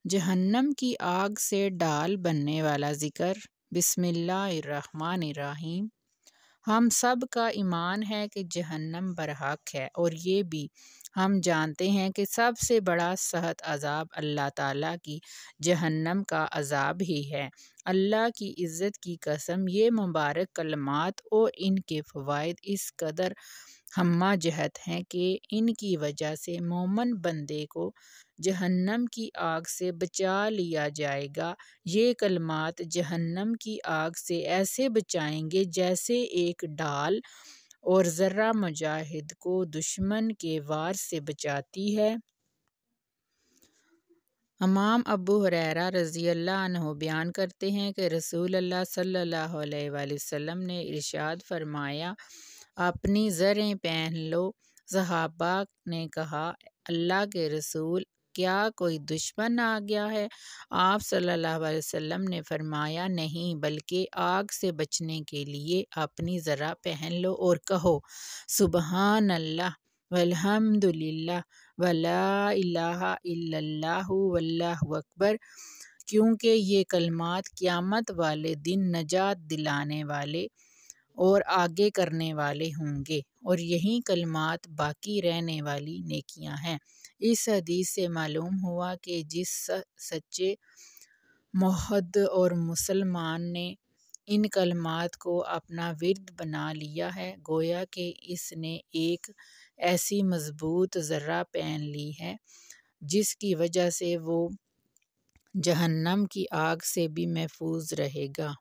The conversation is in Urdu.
جہنم کی آگ سے ڈال بننے والا ذکر۔ بسم اللہ الرحمن الرحیم۔ ہم سب کا ایمان ہے کہ جہنم برحق ہے، اور یہ بھی ہم جانتے ہیں کہ سب سے بڑا سخت عذاب اللہ تعالیٰ کی جہنم کا عذاب ہی ہے۔ اللہ کی عزت کی قسم، یہ مبارک کلمات اور ان کے فوائد اس قدر ہمہ جہت ہیں کہ ان کی وجہ سے مومن بندے کو جہنم کی آگ سے بچا لیا جائے گا۔ یہ کلمات جہنم کی آگ سے ایسے بچائیں گے جیسے ایک ڈال اور ذرہ مجاہد کو دشمن کے وار سے بچاتی ہے۔ امام ابو ہریرہ رضی اللہ عنہ بیان کرتے ہیں کہ رسول اللہ صلی اللہ علیہ وآلہ وسلم نے ارشاد فرمایا، اپنی زریں پہن لو۔ صحابہ نے کہا، اللہ کے رسول، کیا کوئی دشمن آ گیا ہے؟ آپ صلی اللہ علیہ وسلم نے فرمایا، نہیں، بلکہ آگ سے بچنے کے لیے اپنی زرہ پہن لو اور کہو، سبحان اللہ والحمد للہ ولا الہ الا اللہ واللہ اکبر، کیونکہ یہ کلمات قیامت والے دن نجات دلانے والے اور آگے کرنے والے ہوں گے، اور یہی کلمات باقی رہنے والی نیکیاں ہیں۔ اس حدیث سے معلوم ہوا کہ جس سچے موحد اور مسلمان نے ان کلمات کو اپنا ورد بنا لیا ہے، گویا کہ اس نے ایک ایسی مضبوط زرہ پہن لی ہے جس کی وجہ سے وہ جہنم کی آگ سے بھی محفوظ رہے گا۔